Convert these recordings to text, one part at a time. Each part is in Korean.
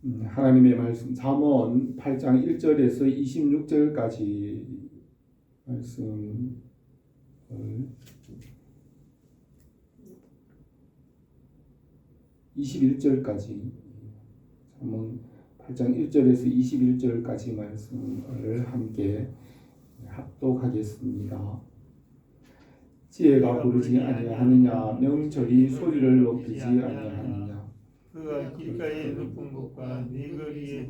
하나님의 말씀 잠언 8장 1절에서 26절까지 말씀을 21절까지 잠언 8장 1절에서 21절까지 말씀을 함께 합독하겠습니다. 지혜가 부르지 아니하느냐, 명철이 소리를 높이지 아니하느냐. 그가 길가에 높은 곳과 네 거리에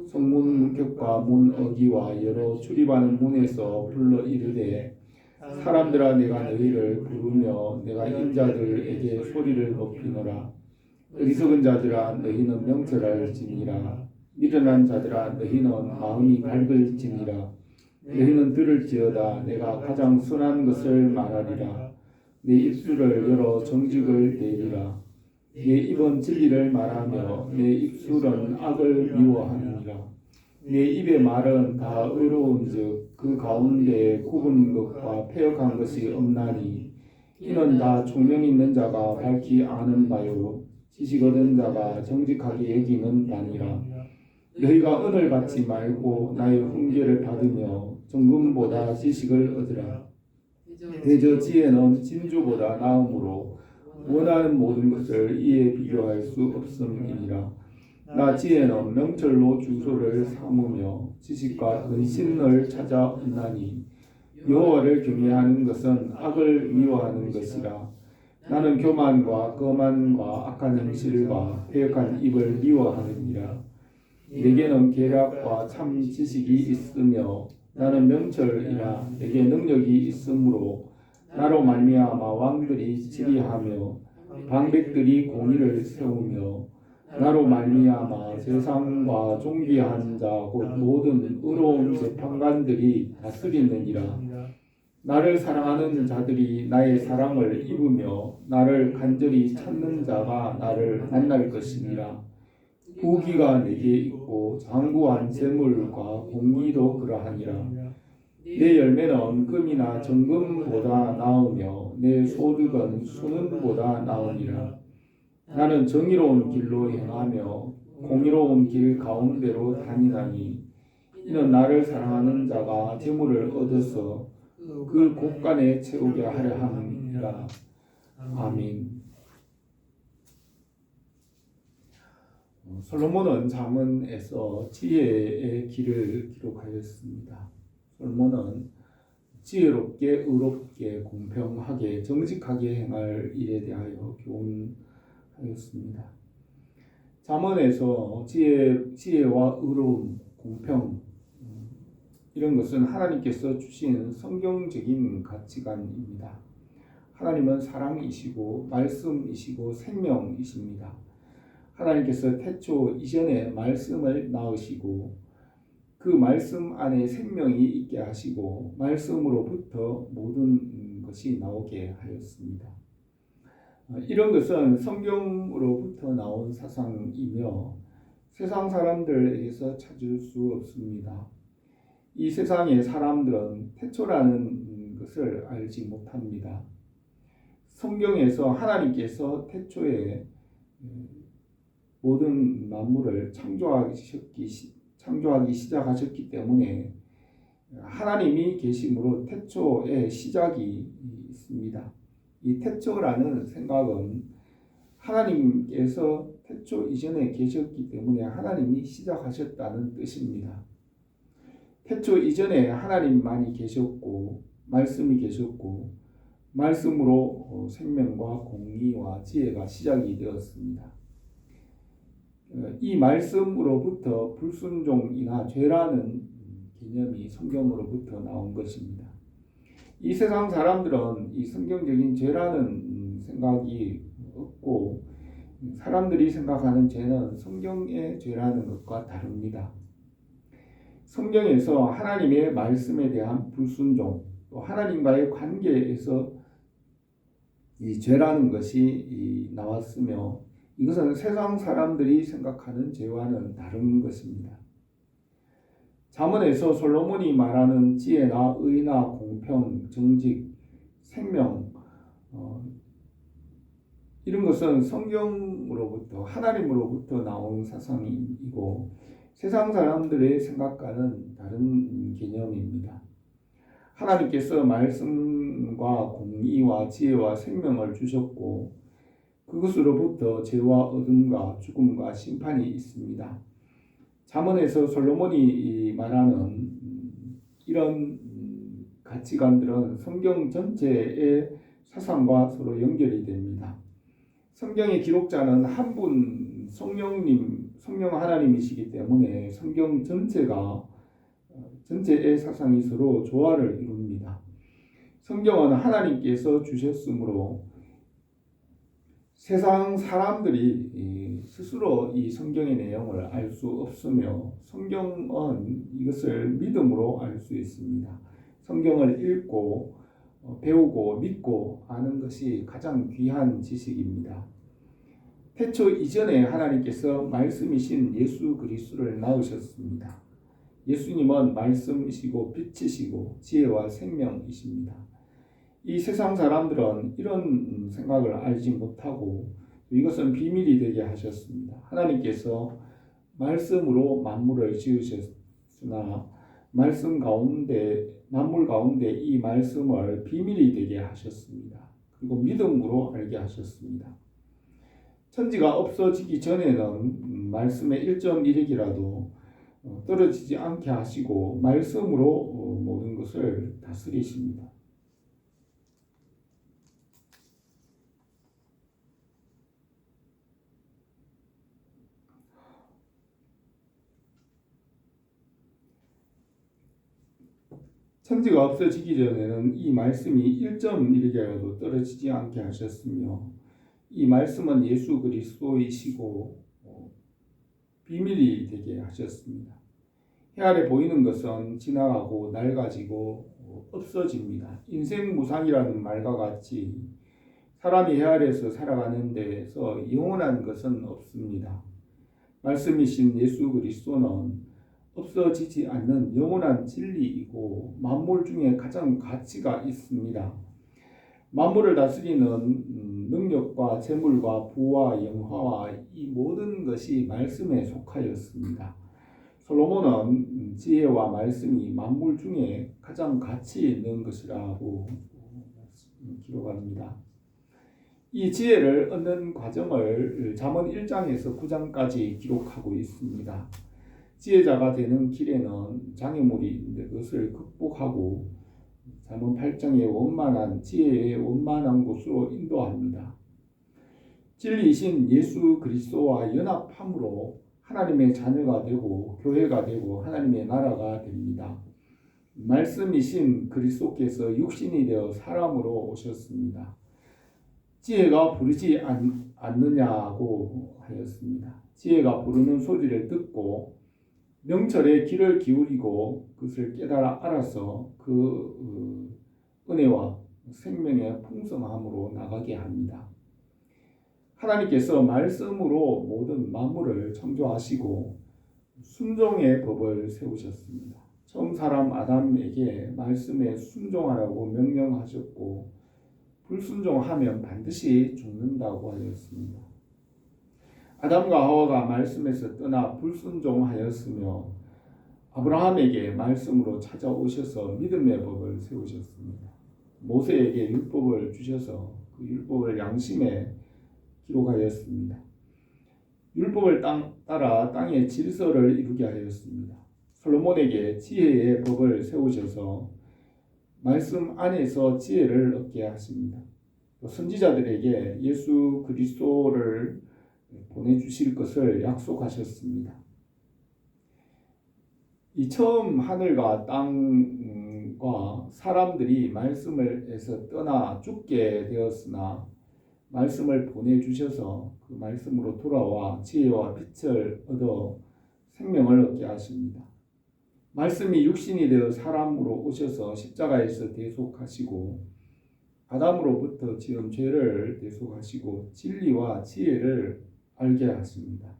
성문 문격과 문 어기와 여러 출입하는 문에서 불러 이르되, 사람들아 내가 너희를 부르며 내가 인자들에게 소리를 높이노라. 어리석은 자들아 너희는 명철할지니라. 미련한 자들아 너희는 마음이 밝을지니라. 너희는 들을지어다. 내가 가장 선한 것을 말하리라. 내 입술을 열어 정직을 내리라. 내 입은 진리를 말하며 내 입술은 악을 미워하느니라. 내 입의 말은 다 의로운즉 그 가운데 굽은 것과 패역한 것이 없나니, 이는 다 총명 있는 자가 밝히 아는 바요 지식 얻은 자가 정직하게 여기는 바니라. 너희가 은을 받지 말고 나의 훈계를 받으며 정금보다 지식을 얻으라. 대저 지혜는 진주보다 나음으로 원하는 모든 것을 이에 비교할 수 없음이니라. 나 지혜는 명철로 주소를 삼으며 지식과 근신을 찾아 얻나니, 여호와를 경외하는 것은 악을 미워하는 것이라. 나는 교만과 거만과 악한 행실과 패역한 입을 미워하느니라. 내게는 계략과 참 지식이 있으며 나는 명철이라. 내게 능력이 있으므로 나로 말미암아 왕들이 지리하며 방백들이 공의를 세우며, 나로 말미암아 세상과 존귀한 자 곧 모든 의로운 재판관들이 다스리느니라. 나를 사랑하는 자들이 나의 사랑을 입으며 나를 간절히 찾는 자가 나를 만날 것이니라. 부귀가 내게 있고 장구한 재물과 공의도 그러하니라. 내 열매는 금이나 정금보다 나으며 내 소득은 수는보다 나으니라. 나는 정의로운 길로 행하며 공의로운 길 가운데로 다니나니, 이는 나를 사랑하는 자가 재물을 얻어서 그 곳간에 채우게 하려 함이라. 아멘. 솔로몬은 잠언에서 지혜의 길을 기록하였습니다. 솔로몬은 지혜롭게, 의롭게, 공평하게, 정직하게 행할 일에 대하여 교훈하였습니다. 잠언에서 지혜와 의로움, 공평, 이런 것은 하나님께서 주신 성경적인 가치관입니다. 하나님은 사랑이시고 말씀이시고 생명이십니다. 하나님께서 태초 이전에 말씀을 낳으시고 그 말씀 안에 생명이 있게 하시고 말씀으로부터 모든 것이 나오게 하였습니다. 이런 것은 성경으로부터 나온 사상이며 세상 사람들에게서 찾을 수 없습니다. 이 세상의 사람들은 태초라는 것을 알지 못합니다. 성경에서 하나님께서 태초에 모든 만물을 창조하기 시작하셨기 때문에 하나님이 계심으로 태초에 시작이 있습니다. 이 태초라는 생각은 하나님께서 태초 이전에 계셨기 때문에 하나님이 시작하셨다는 뜻입니다. 태초 이전에 하나님만이 계셨고 말씀이 계셨고 말씀으로 생명과 공의와 지혜가 시작이 되었습니다. 이 말씀으로부터 불순종이나 죄라는 개념이 성경으로부터 나온 것입니다. 이 세상 사람들은 이 성경적인 죄라는 생각이 없고, 사람들이 생각하는 죄는 성경의 죄라는 것과 다릅니다. 성경에서 하나님의 말씀에 대한 불순종, 또 하나님과의 관계에서 이 죄라는 것이 나왔으며, 이것은 세상 사람들이 생각하는 죄와는 다른 것입니다. 잠언에서 솔로몬이 말하는 지혜나 의나 공평, 정직, 생명, 이런 것은 성경으로부터 하나님으로부터 나온 사상이고 세상 사람들의 생각과는 다른 개념입니다. 하나님께서 말씀과 공의와 지혜와 생명을 주셨고 그것으로부터 죄와 어둠과 죽음과 심판이 있습니다. 잠언에서 솔로몬이 말하는 이런 가치관들은 성경 전체의 사상과 서로 연결이 됩니다. 성경의 기록자는 한 분 성령 하나님이시기 때문에 성경 전체의 사상이 서로 조화를 이룹니다. 성경은 하나님께서 주셨으므로 세상 사람들이 스스로 이 성경의 내용을 알 수 없으며 성경은 이것을 믿음으로 알 수 있습니다. 성경을 읽고 배우고 믿고 아는 것이 가장 귀한 지식입니다. 태초 이전에 하나님께서 말씀이신 예수 그리스도를 낳으셨습니다. 예수님은 말씀이시고 빛이시고 지혜와 생명이십니다. 이 세상 사람들은 이런 생각을 알지 못하고 이것은 비밀이 되게 하셨습니다. 하나님께서 말씀으로 만물을 지으셨으나 만물 가운데 이 말씀을 비밀이 되게 하셨습니다. 그리고 믿음으로 알게 하셨습니다. 천지가 없어지기 전에는 말씀의 1.1핵이라도 떨어지지 않게 하시고 말씀으로 모든 것을 다스리십니다. 천지가 없어지기 전에는 이 말씀이 1.1개라도 떨어지지 않게 하셨으며 이 말씀은 예수 그리스도이시고 비밀이 되게 하셨습니다. 해 아래 보이는 것은 지나가고 낡아지고 없어집니다. 인생 무상이라는 말과 같이 사람이 해 아래에서 살아가는 데에서 영원한 것은 없습니다. 말씀이신 예수 그리스도는 없어지지 않는 영원한 진리이고 만물 중에 가장 가치가 있습니다. 만물을 다스리는 능력과 재물과 부와 영화와 이 모든 것이 말씀에 속하였습니다. 솔로몬은 지혜와 말씀이 만물 중에 가장 가치 있는 것이라고 기록합니다. 이 지혜를 얻는 과정을 잠언 1장에서 9장까지 기록하고 있습니다. 지혜자가 되는 길에는 장애물이 있는데 그것을 극복하고 잠언 8장의 지혜의 원만한 곳으로 인도합니다. 진리이신 예수 그리스도와 연합함으로 하나님의 자녀가 되고 교회가 되고 하나님의 나라가 됩니다. 말씀이신 그리스도께서 육신이 되어 사람으로 오셨습니다. 지혜가 부르지 않느냐고 하였습니다. 지혜가 부르는 소리를 듣고 명철에 귀를 기울이고 그것을 깨달아 알아서 그 은혜와 생명의 풍성함으로 나가게 합니다. 하나님께서 말씀으로 모든 만물을 창조하시고 순종의 법을 세우셨습니다. 처음 사람 아담에게 말씀에 순종하라고 명령하셨고 불순종하면 반드시 죽는다고 하였습니다. 아담과 하와가 말씀에서 떠나 불순종하였으며 아브라함에게 말씀으로 찾아오셔서 믿음의 법을 세우셨습니다. 모세에게 율법을 주셔서 그 율법을 양심에 기록하였습니다. 율법을 따라 땅의 질서를 이루게 하였습니다. 솔로몬에게 지혜의 법을 세우셔서 말씀 안에서 지혜를 얻게 하십니다. 선지자들에게 예수 그리스도를 보내주실 것을 약속하셨습니다. 이 처음 하늘과 땅과 사람들이 말씀에서 떠나 죽게 되었으나 말씀을 보내주셔서 그 말씀으로 돌아와 지혜와 빛을 얻어 생명을 얻게 하십니다. 말씀이 육신이 되어 사람으로 오셔서 십자가에서 대속하시고 아담으로부터 지은 죄를 대속하시고 진리와 지혜를 알게 하십니다.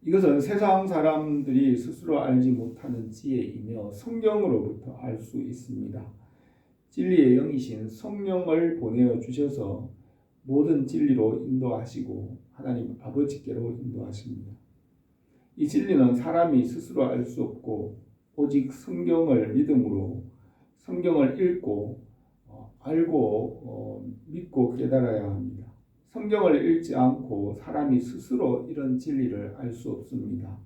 이것은 세상 사람들이 스스로 알지 못하는 지혜이며 성경으로부터 알 수 있습니다. 진리의 영이신 성령을 보내어 주셔서 모든 진리로 인도하시고 하나님 아버지께로 인도하십니다. 이 진리는 사람이 스스로 알 수 없고 오직 성경을 믿음으로 성경을 읽고 알고 믿고 깨달아야 합니다. 성경을 읽지 않고 사람이 스스로 이런 진리를 알 수 없습니다.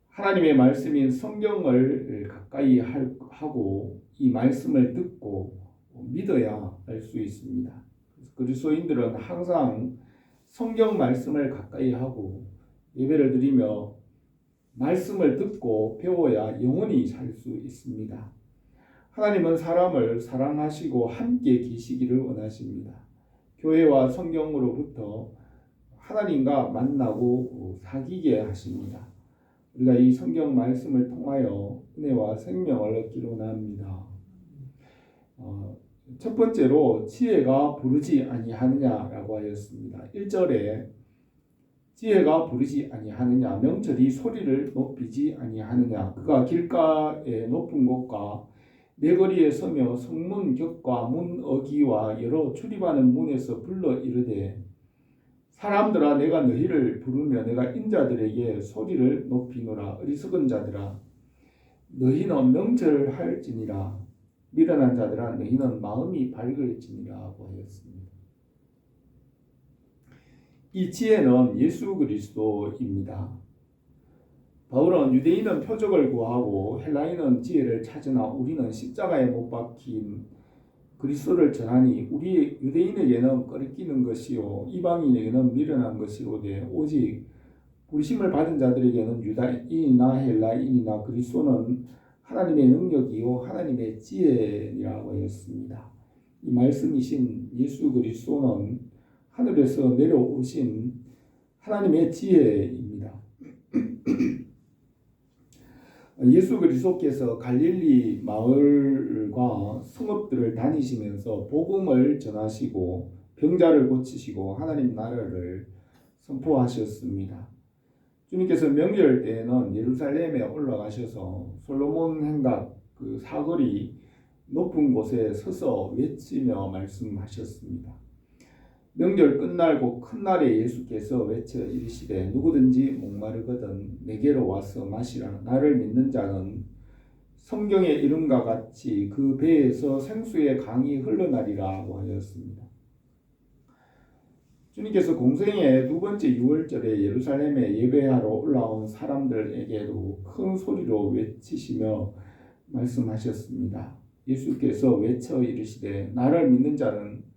하나님의 말씀인 성경을 가까이 하고 이 말씀을 듣고 믿어야 알 수 있습니다. 그리스도인들은 항상 성경 말씀을 가까이 하고 예배를 드리며 말씀을 듣고 배워야 영원히 살 수 있습니다. 하나님은 사람을 사랑하시고 함께 계시기를 원하십니다. 교회와 성경으로부터 하나님과 만나고 사귀게 하십니다. 우리가 이 성경 말씀을 통하여 은혜와 생명을 얻기로 원합니다. 첫 번째로 지혜가 부르지 아니하느냐라고 하였습니다. 1절에 지혜가 부르지 아니하느냐, 명철이 소리를 높이지 아니하느냐, 그가 길가의 높은 곳과 내거리에 서며 성문 곁과 문 어기와 여러 출입하는 문에서 불러 이르되 사람들아 내가 너희를 부르며 내가 인자들에게 소리를 높이노라. 어리석은 자들아 너희는 명철할지니라. 미련한 자들아 너희는 마음이 밝을지니라 하고 하였습니다. 이 지혜는 예수 그리스도입니다. 바울은 유대인은 표적을 구하고 헬라인은 지혜를 찾으나 우리는 십자가에 못 박힌 그리스도를 전하니 우리 유대인에게는 끓기는 것이요 이방인에게는 미련한 것이로되 오직 부르심을 받은 자들에게는 유다인이나 헬라인이나 그리스도는 하나님의 능력이요 하나님의 지혜니라고 하였습니다. 이 말씀이신 예수 그리스도는 하늘에서 내려오신 하나님의 지혜입니다. 예수 그리스도께서 갈릴리 마을과 성읍들을 다니시면서 복음을 전하시고 병자를 고치시고 하나님 나라를 선포하셨습니다. 주님께서 명절 때에는 예루살렘에 올라가셔서 솔로몬 행각 그 사거리 높은 곳에 서서 외치며 말씀하셨습니다. 명절 끝날고 큰 날에 예수께서 외쳐 이르시되 누구든지 목마르거든 내게로 와서 마시라. 나를 믿는 자는 성경의 이름과 같이 그 배에서 생수의 강이 흘러나리라고 하였습니다. 주님께서 공생의 두 번째 유월절에 예루살렘에 예배하러 올라온 사람들에게도 큰 소리로 외치시며 말씀하셨습니다. 예수께서 외쳐 이르시되 나를 믿는 자는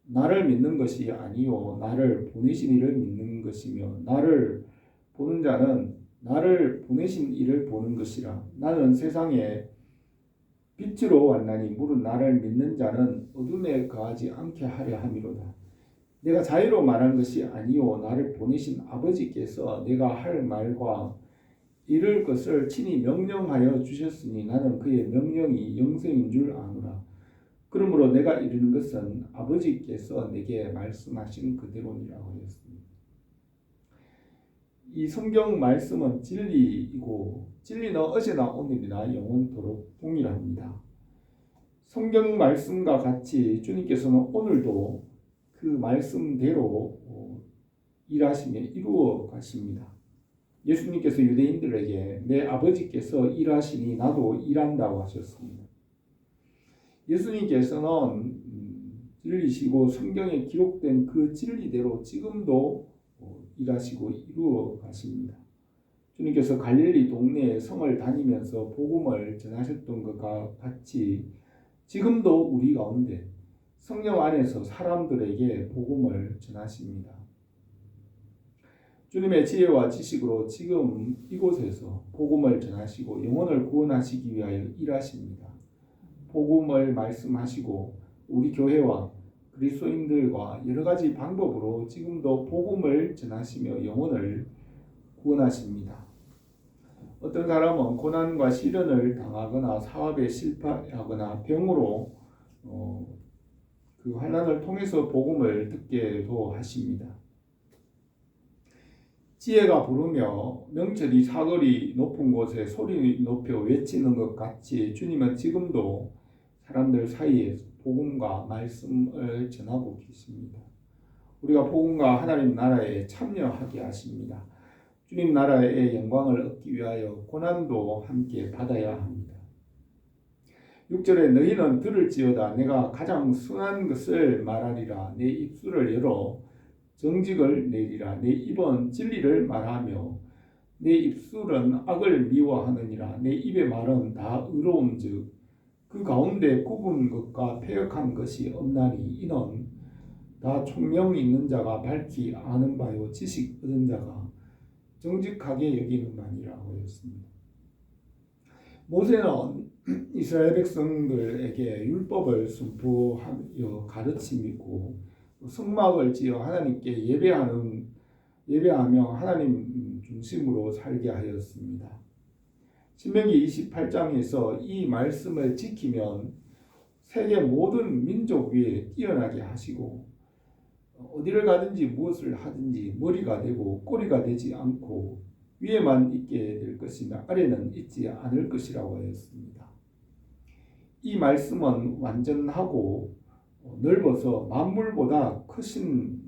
나를 믿는 것이 아니요 나를 보내신 이를 믿는 것이며 나를 보는 자는 나를 보내신 이를 보는 것이라. 나는 세상에 빛으로 왔나니 무릇 나를 믿는 자는 어둠에 거하지 않게 하려 함이로다. 내가 자유로 말한 것이 아니요 나를 보내신 아버지께서 내가 할 말과 이룰 것을 친히 명령하여 주셨으니 나는 그의 명령이 영생인 줄 아노라. 그러므로 내가 이르는 것은 아버지께서 내게 말씀하신 그대로니라고 하였습니다. 이 성경 말씀은 진리이고 진리는 어제나 오늘이나 영원토록 동일합니다. 성경 말씀과 같이 주님께서는 오늘도 그 말씀대로 일하시며 이루어 가십니다. 예수님께서 유대인들에게 내 아버지께서 일하시니 나도 일한다고 하셨습니다. 예수님께서는 진리시고 성경에 기록된 그 진리대로 지금도 일하시고 이루어 가십니다. 주님께서 갈릴리 동네에 성을 다니면서 복음을 전하셨던 것과 같이 지금도 우리 가운데 성령 안에서 사람들에게 복음을 전하십니다. 주님의 지혜와 지식으로 지금 이곳에서 복음을 전하시고 영혼을 구원하시기 위하여 일하십니다. 복음을 말씀하시고 우리 교회와 그리스도인들과 여러 가지 방법으로 지금도 복음을 전하시며 영혼을 구원하십니다. 어떤 사람은 고난과 시련을 당하거나 사업에 실패하거나 병으로 그 환난을 통해서 복음을 듣게도 하십니다. 지혜가 부르며 명철이 사거리 높은 곳에 소리 높여 외치는 것 같이 주님은 지금도 사람들 사이에 복음과 말씀을 전하고 계십니다. 우리가 복음과 하나님 나라에 참여하게 하십니다. 주님 나라의 영광을 얻기 위하여 고난도 함께 받아야 합니다. 6절에 너희는 들을지어다 내가 가장 선한 것을 말하리라. 내 입술을 열어 정직을 내리라. 내 입은 진리를 말하며 내 입술은 악을 미워하느니라. 내 입의 말은 다 의로움즉 그 가운데 굽은 것과 패역한 것이 없나니 이는 다 총명 있는 자가 밝히 아는 바요 지식 얻은 자가 정직하게 여기는 바니라고 했습니다. 모세는 이스라엘 백성들에게 율법을 선포하여 가르침이고 성막을 지어 하나님께 예배하며 하나님 중심으로 살게 하였습니다. 신명기 28장에서 이 말씀을 지키면 세계 모든 민족 위에 뛰어나게 하시고 어디를 가든지 무엇을 하든지 머리가 되고 꼬리가 되지 않고 위에만 있게 될 것이며 아래는 있지 않을 것이라고 하였습니다. 이 말씀은 완전하고 넓어서 만물보다 크신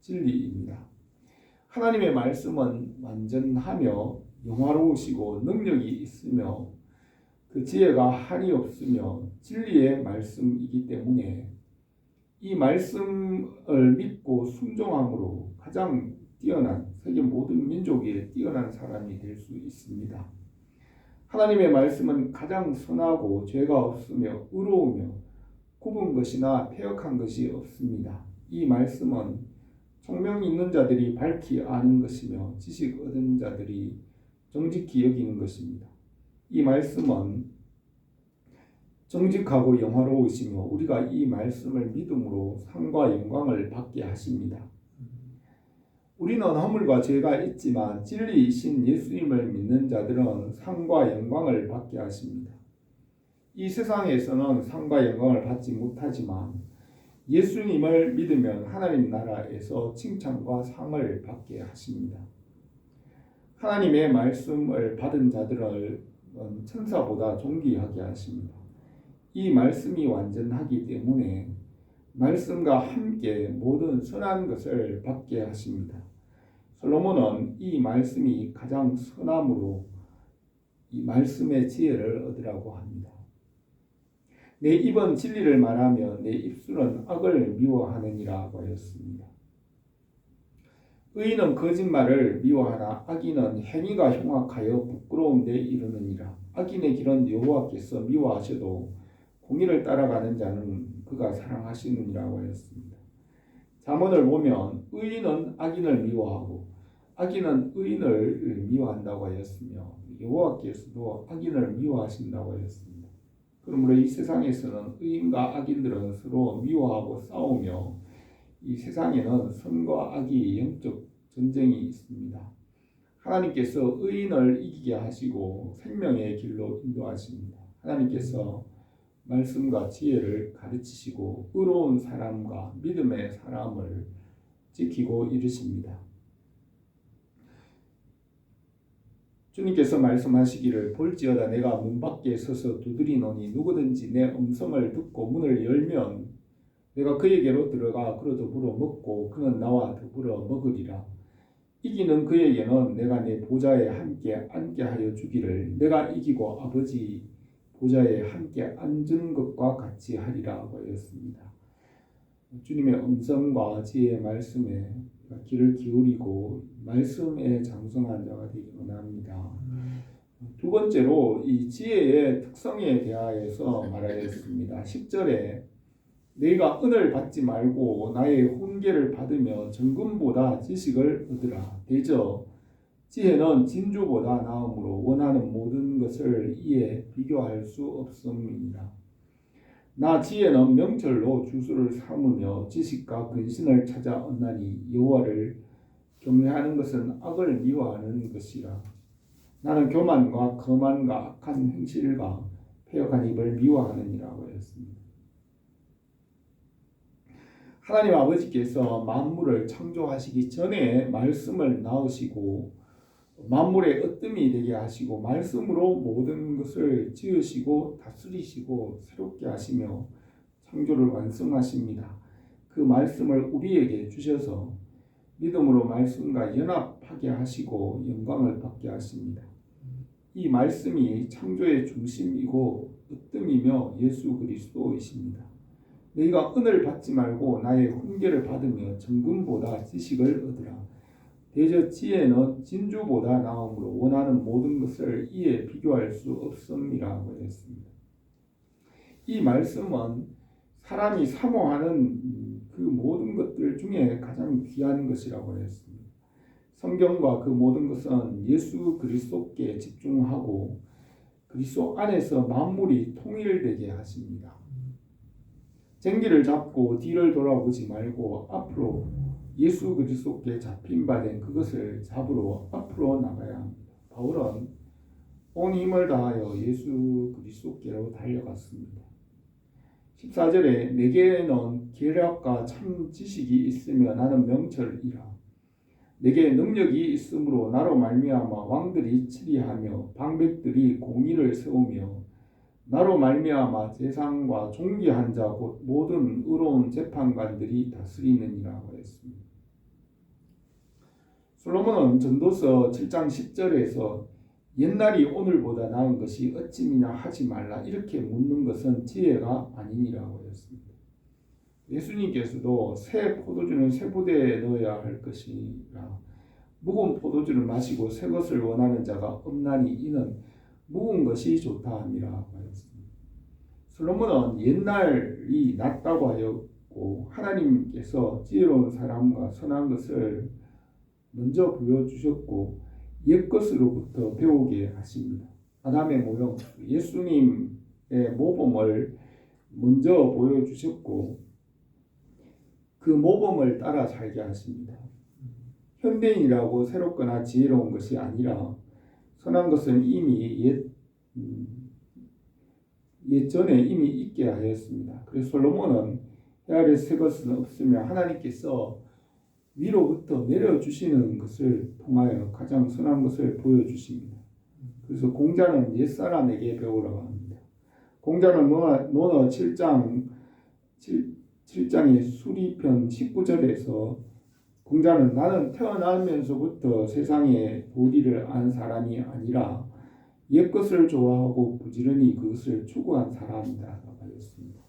진리입니다. 하나님의 말씀은 완전하며 영화로우시고 능력이 있으며 그 지혜가 한이 없으며 진리의 말씀이기 때문에 이 말씀을 믿고 순종함으로 가장 뛰어난 세계 모든 민족 위에 뛰어난 사람이 될 수 있습니다. 하나님의 말씀은 가장 선하고 죄가 없으며 의로우며 굽은 것이나 패역한 것이 없습니다. 이 말씀은 총명 있는 자들이 밝히 아는 것이며 지식 얻은 자들이 정직히 여기는 것입니다. 이 말씀은 정직하고 영화로우시며 우리가 이 말씀을 믿음으로 상과 영광을 받게 하십니다. 우리는 허물과 죄가 있지만 진리이신 예수님을 믿는 자들은 상과 영광을 받게 하십니다. 이 세상에서는 상과 영광을 받지 못하지만 예수님을 믿으면 하나님 나라에서 칭찬과 상을 받게 하십니다. 하나님의 말씀을 받은 자들은 천사보다 존귀하게 하십니다. 이 말씀이 완전하기 때문에 말씀과 함께 모든 선한 것을 받게 하십니다. 솔로몬은 이 말씀이 가장 선함으로 이 말씀의 지혜를 얻으라고 합니다. 내 입은 진리를 말하며 내 입술은 악을 미워하느니라고 하였습니다. 의인은 거짓말을 미워하나 악인은 행위가 흉악하여 부끄러운 데 이르느니라. 악인의 길은 여호와께서 미워하셔도 공의를 따라가는 자는 그가 사랑하시느니라고 하였습니다. 잠언을 보면 의인은 악인을 미워하고 악인은 의인을 미워한다고 하였으며 여호와께서도 악인을 미워하신다고 하였습니다. 그러므로 이 세상에서는 의인과 악인들은 서로 미워하고 싸우며 이 세상에는 선과 악이 영적 전쟁이 있습니다. 하나님께서 의인을 이기게 하시고 생명의 길로 인도하십니다. 하나님께서 말씀과 지혜를 가르치시고 의로운 사람과 믿음의 사람을 지키고 이르십니다. 주님께서 말씀하시기를 볼지어다 내가 문 밖에 서서 두드리노니 누구든지 내 음성을 듣고 문을 열면 내가 그에게로 들어가 그로 더불어 먹고 그는 나와 더불어 먹으리라. 이기는 그에게는 내가 내 보좌에 함께 앉게 하여 주기를 내가 이기고 아버지 보좌에 함께 앉은 것과 같이 하리라 하였습니다. 주님의 음성과 지혜의 말씀에 귀를 기울이고 말씀에 장성한 자가 되기 원합니다. 두 번째로 이 지혜의 특성에 대하여서 말하였습니다. 10절에 너희가 은을 받지 말고 나의 훈계를 받으며 정금보다 지식을 얻으라. 대저 지혜는 진주보다 나음으로 원하는 모든 것을 이에 비교할 수 없음이니라. 나 지혜는 명철로 주수를 삼으며 지식과 근신을 찾아 얻나니 여호와를 경외하는 것은 악을 미워하는 것이라. 나는 교만과 거만과 악한 행실과 패역한 입을 미워하느니라고 했습니다. 하나님 아버지께서 만물을 창조하시기 전에 말씀을 낳으시고 만물의 으뜸이 되게 하시고 말씀으로 모든 것을 지으시고 다스리시고 새롭게 하시며 창조를 완성하십니다. 그 말씀을 우리에게 주셔서 믿음으로 말씀과 연합하게 하시고 영광을 받게 하십니다. 이 말씀이 창조의 중심이고 으뜸이며 예수 그리스도이십니다. 너희가 은을 받지 말고 나의 훈계를 받으며 정금보다 지식을 얻으라. 대저 지혜는 진주보다 나음으로 원하는 모든 것을 이에 비교할 수 없음이라고 했습니다. 이 말씀은 사람이 사모하는 그 모든 것들 중에 가장 귀한 것이라고 했습니다. 성경과 그 모든 것은 예수 그리스도께 집중하고 그리스도 안에서 만물이 통일되게 하십니다. 쟁기를 잡고 뒤를 돌아보지 말고 앞으로 예수 그리스도께 잡힌 바 된 그것을 잡으러 앞으로 나가야 합니다. 바울은 온 힘을 다하여 예수 그리스도께로 달려갔습니다. 14절에 내게는 계략과 참 지식이 있으며 나는 명철이라. 내게 능력이 있으므로 나로 말미암아 왕들이 치리하며 방백들이 공의를 세우며 나로 말미암아 세상과 존귀한 자 곧 모든 의로운 재판관들이 다스리느니라고 했습니다. 솔로몬은 전도서 7장 10절에서 옛날이 오늘보다 나은 것이 어찌미냐 하지 말라 이렇게 묻는 것은 지혜가 아니니라고 했습니다. 예수님께서도 새 포도주는 새 부대에 넣어야 할 것이라 묵은 포도주를 마시고 새 것을 원하는 자가 없나니 이는 묵은 것이 좋다 함이라고 하였습니다. 솔로몬은 옛날이 낫다고 하였고 하나님께서 지혜로운 사람과 선한 것을 먼저 보여주셨고 옛것으로부터 배우게 하십니다. 아담의 모형 예수님의 모범을 먼저 보여주셨고 그 모범을 따라 살게 하십니다. 현대인이라고 새롭거나 지혜로운 것이 아니라 선한 것은 이미 예전에 이미 있게 하였습니다. 그래서 솔로몬은 해 아래 새 것은 없으며 하나님께서 위로부터 내려주시는 것을 통하여 가장 선한 것을 보여주십니다. 그래서 공자는 옛사람에게 배우라고 합니다. 공자는 논어 7장의 수리편 19절에서 공자는 나는 태어나면서부터 세상의 도리를 안 사람이 아니라 옛것을 좋아하고 부지런히 그것을 추구한 사람이다 라고 하였습니다.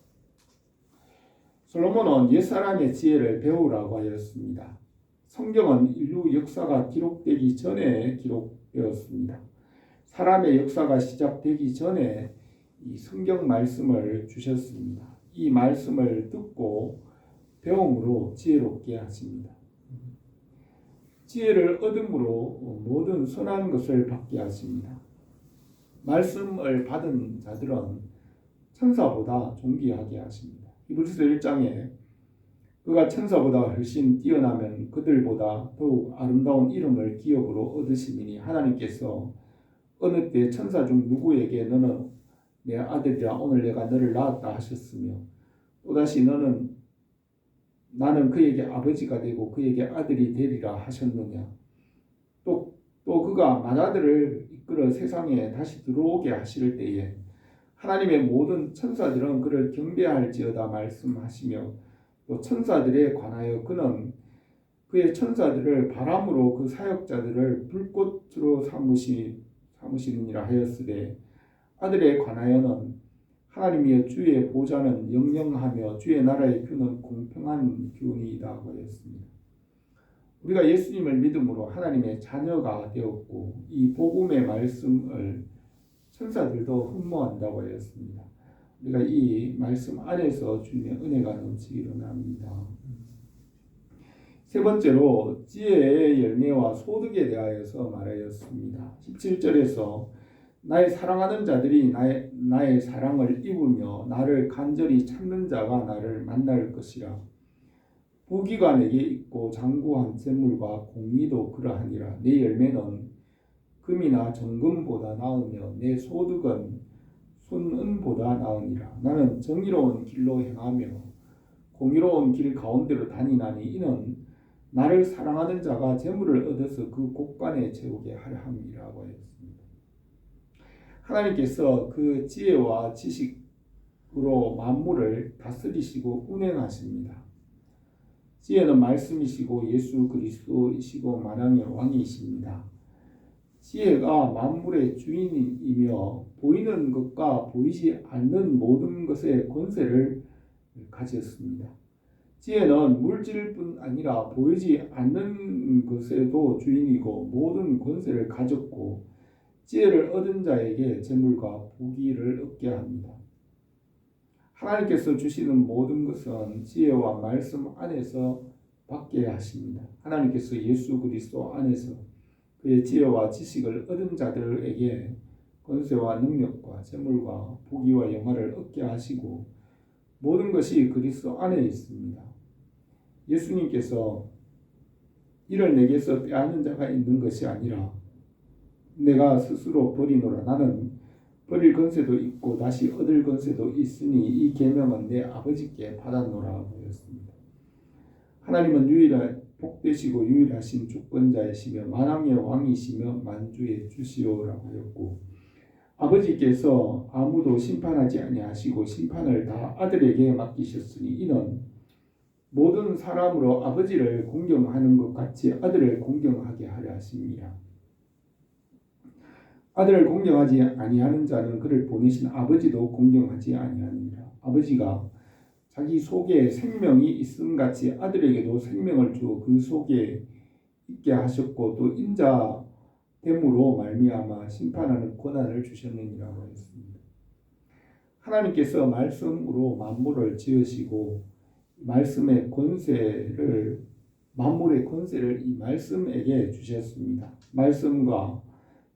솔로몬은 옛사람의 지혜를 배우라고 하였습니다. 성경은 인류 역사가 기록되기 전에 기록되었습니다. 사람의 역사가 시작되기 전에 이 성경 말씀을 주셨습니다. 이 말씀을 듣고 배움으로 지혜롭게 하십니다. 지혜를 얻음으로 모든 선한 것을 받게 하십니다. 말씀을 받은 자들은 천사보다 존귀하게 하십니다. 히브리서 1장에 그가 천사보다 훨씬 뛰어나면 그들보다 더욱 아름다운 이름을 기업으로 얻으시니 하나님께서 어느 때 천사 중 누구에게 너는 내 아들이라 오늘 내가 너를 낳았다 하셨으며 또다시 나는 그에게 아버지가 되고 그에게 아들이 되리라 하셨느냐. 또 그가 맏아들을 이끌어 세상에 다시 들어오게 하실 때에 하나님의 모든 천사들은 그를 경배할지어다 말씀하시며 또 천사들에 관하여 그는 그의 천사들을 바람으로 그 사역자들을 불꽃으로 삼으시느니라 하였으되 아들에 관하여는 하나님이여 주의 보좌는 영영하며 주의 나라의 규는 공평한 규이다 하였습니다. 우리가 예수님을 믿음으로 하나님의 자녀가 되었고 이 복음의 말씀을 천사들도 흠모한다고 하였습니다. 우리가 이 말씀 안에서 주님의 은혜가 넘치기를 원합니다. 세 번째로 지혜의 열매와 소득에 대하여서 말하였습니다. 17절에서 나의 사랑하는 자들이 나의 사랑을 입으며 나를 간절히 찾는 자가 나를 만날 것이라. 부귀가 내게 있고 장구한 재물과 공의도 그러하니라. 내 열매는 금이나 정금보다 나으며 내 소득은 순은보다 나으니라. 나는 정의로운 길로 행하며 공의로운 길 가운데로 다니나니 이는 나를 사랑하는 자가 재물을 얻어서 그 곳간에 채우게 하려 함이라고 했습니다. 하나님께서 그 지혜와 지식 지식으로 만물을 다스리시고 운행하십니다. 지혜는 말씀이시고 예수 그리스도이시고 만왕의 왕이십니다. 지혜가 만물의 주인이며 보이는 것과 보이지 않는 모든 것의 권세를 가졌습니다. 지혜는 물질뿐 아니라 보이지 않는 것에도 주인이고 모든 권세를 가졌고 지혜를 얻은 자에게 재물과 부귀를 얻게 합니다. 하나님께서 주시는 모든 것은 지혜와 말씀 안에서 받게 하십니다. 하나님께서 예수 그리스도 안에서 그의 지혜와 지식을 얻은 자들에게 권세와 능력과 재물과 부귀와 영화를 얻게 하시고 모든 것이 그리스도 안에 있습니다. 예수님께서 이를 내게서 빼앗는 자가 있는 것이 아니라 내가 스스로 버리노라. 나는 버릴 권세도 있고 다시 얻을 권세도 있으니 이 계명은 내 아버지께 받았노라 하였습니다. 하나님은 유일한 복되시고 유일하신 주권자이시며 만왕의 왕이시며 만주의 주시오라고 하였고 아버지께서 아무도 심판하지 아니하시고 심판을 다 아들에게 맡기셨으니 이는 모든 사람으로 아버지를 공경하는 것 같이 아들을 공경하게 하려 하십니다. 아들을 공경하지 아니하는 자는 그를 보내신 아버지도 공경하지 아니하느니라. 아버지가 자기 속에 생명이 있음같이 아들에게도 생명을 주어 그 속에 있게 하셨고 또 인자됨으로 말미암아 심판하는 권한을 주셨느니라고 했습니다. 하나님께서 말씀으로 만물을 지으시고 말씀의 권세를 만물의 권세를 이 말씀에게 주셨습니다. 말씀과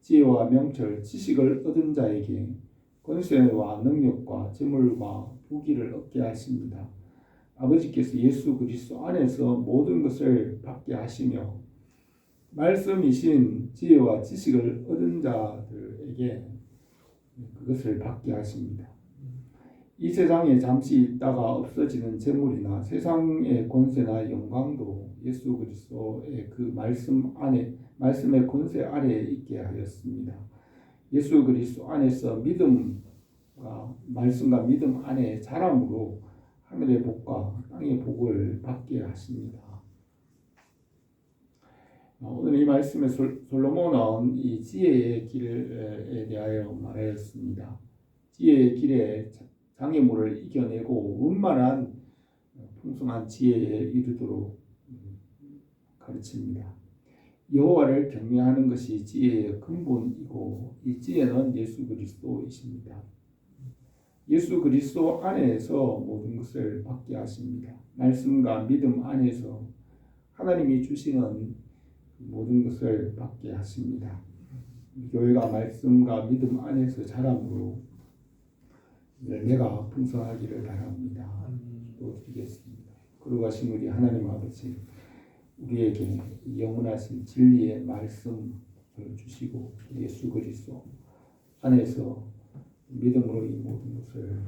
지혜와 명철, 지식을 얻은 자에게 권세와 능력과 재물과 부귀를 얻게 하십니다. 아버지께서 예수 그리스도 안에서 모든 것을 받게 하시며 말씀이신 지혜와 지식을 얻은 자들에게 그것을 받게 하십니다. 이 세상에 잠시 있다가 없어지는 재물이나 세상의 권세나 영광도 예수 그리스도의 그 말씀 안에 말씀의 권세 아래에 있게 하였습니다. 예수 그리스도 안에서 믿음과 말씀과 믿음 안에 자람으로 하늘의 복과 땅의 복을 받게 하십니다. 오늘 이 말씀에 솔로몬은 이 지혜의 길에 대하여 말하였습니다. 지혜의 길에 장애물을 이겨내고 원만한 풍성한 지혜에 이르도록 가르칩니다. 여호와를 경외하는 것이 지혜의 근본이고 이 지혜는 예수 그리스도이십니다. 예수 그리스도 안에서 모든 것을 받게 하십니다. 말씀과 믿음 안에서 하나님이 주시는 모든 것을 받게 하십니다. 교회가 말씀과 믿음 안에서 자람으로 열매가 풍성하기를 바랍니다. 기도드리겠습니다. 거룩하신 우리 하나님 아버지, 우리에게 영원하신 진리의 말씀을 주시고 예수 그리스도 안에서 믿음으로 이 모든 것을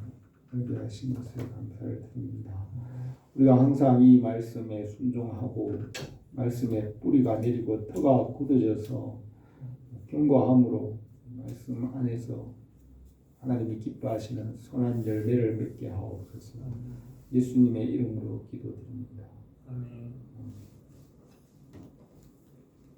연결하신 것을 감사를 드립니다. 우리가 항상 이 말씀에 순종하고 말씀에 뿌리가 내리고 터가 굳어져서 견고함으로 말씀 안에서 하나님이 기뻐하시는 선한 열매를 맺게 하옵소서. 예수님의 이름으로 기도드립니다. 아멘.